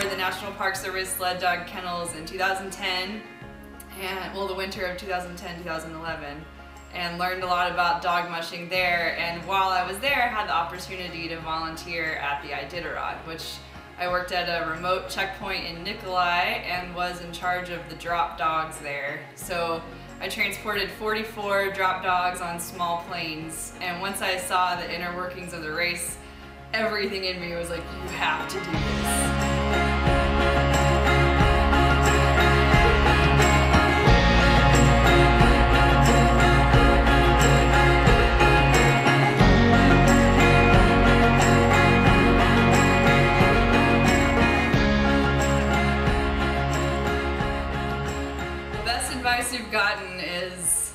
started the National Park Service sled dog kennels in 2010, and well, the winter of 2010-2011, and learned a lot about dog mushing there. And while I was there, I had the opportunity to volunteer at the Iditarod, which I worked at a remote checkpoint in Nikolai and was in charge of the drop dogs there. So I transported 44 drop dogs on small planes, and once I saw the inner workings of the race, everything in me was like, you have to do this. Advice you've gotten is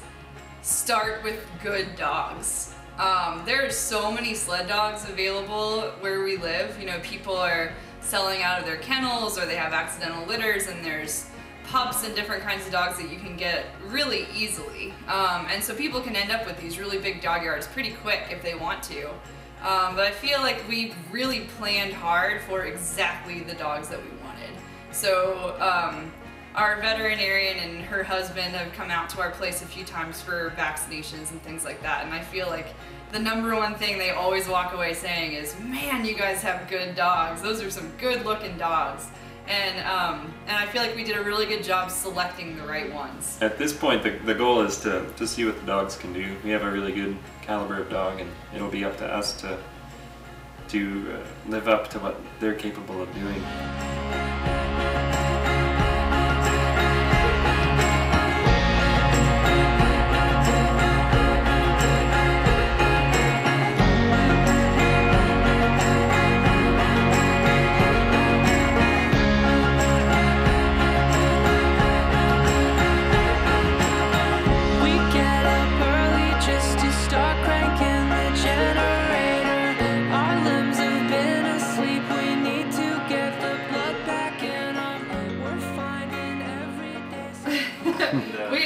start with good dogs. There are so many sled dogs available where we live. You know, people are selling out of their kennels, or they have accidental litters, and there's pups and different kinds of dogs that you can get really easily. And so people can end up with these really big dog yards pretty quick if they want to. But I feel like we really planned hard for exactly the dogs that we wanted. So our veterinarian and her husband have come out to our place a few times for vaccinations and things like that, and I feel like the number one thing they always walk away saying is, man, you guys have good dogs. Those are some good looking dogs. And I feel like we did a really good job selecting the right ones. At this point, the goal is to see what the dogs can do. We have a really good caliber of dog, and it'll be up to us to live up to what they're capable of doing.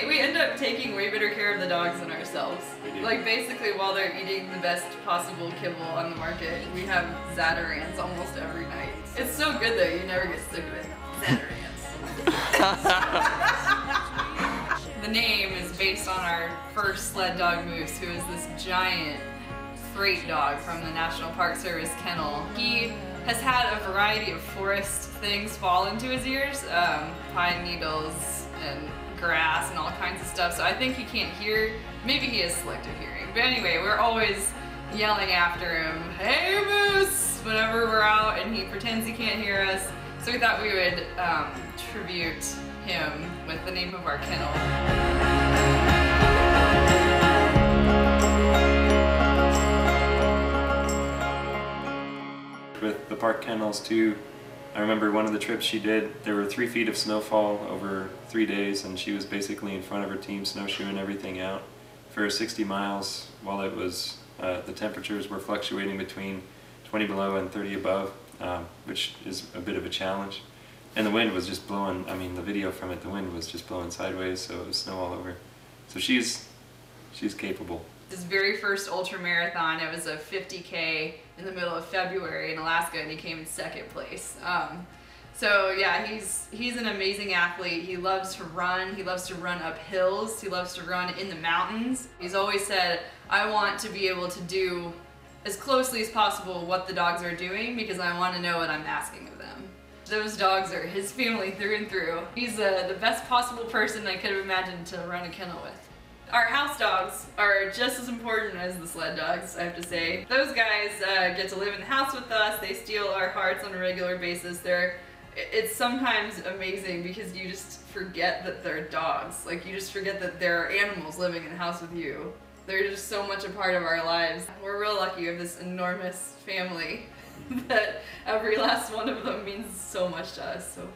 We end up taking way better care of the dogs than ourselves. Like basically while they're eating the best possible kibble on the market, we have Zatarans almost every night. It's so good though, you never get sick of it. Zatarans. The name is based on our first sled dog Moose, who is this giant freight dog from the National Park Service kennel. He has had a variety of forest things fall into his ears, pine needles and grass and all kinds of stuff, so I think he can't hear. Maybe he has selective hearing. But anyway, we're always yelling after him, "Hey Moose!" whenever we're out, and he pretends he can't hear us. So we thought we would tribute him with the name of our kennel. With the park kennels too, I remember one of the trips she did, there were 3 feet of snowfall over 3 days, and she was basically in front of her team snowshoeing everything out for 60 miles while it was, the temperatures were fluctuating between 20 below and 30 above, which is a bit of a challenge. And the wind was just blowing, I mean the video from it, the wind was just blowing sideways, so it was snow all over. So she's capable. His very first ultra marathon, it was a 50K in the middle of February in Alaska, and he came in second place. So yeah, he's an amazing athlete. He loves to run. He loves to run up hills. He loves to run in the mountains. He's always said, I want to be able to do as closely as possible what the dogs are doing because I want to know what I'm asking of them. Those dogs are his family through and through. He's the best possible person I could have imagined to run a kennel with. Our house dogs are just as important as the sled dogs, I have to say. Those guys get to live in the house with us. They steal our hearts on a regular basis. It's sometimes amazing because you just forget that they're dogs. Like, you just forget that there are animals living in the house with you. They're just so much a part of our lives. We're real lucky of this enormous family that every last one of them means so much to us. So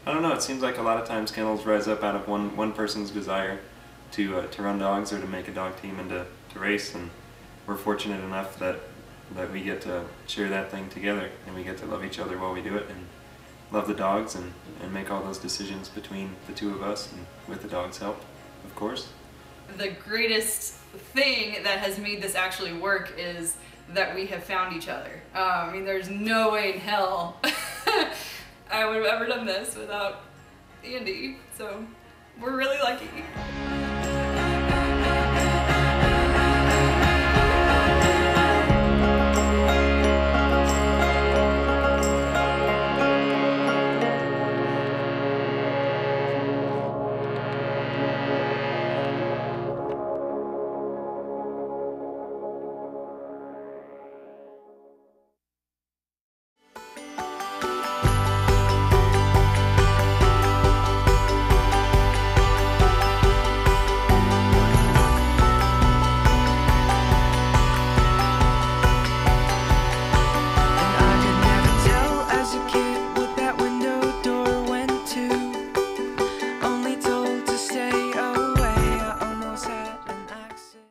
I don't know, it seems like a lot of times kennels rise up out of one person's desire to run dogs or to make a dog team and to race, and we're fortunate enough that we get to share that thing together, and we get to love each other while we do it and love the dogs and make all those decisions between the two of us and with the dog's help, of course. The greatest thing that has made this actually work is that we have found each other. I mean, there's no way in hell I would have ever done this without Andy. So we're really lucky.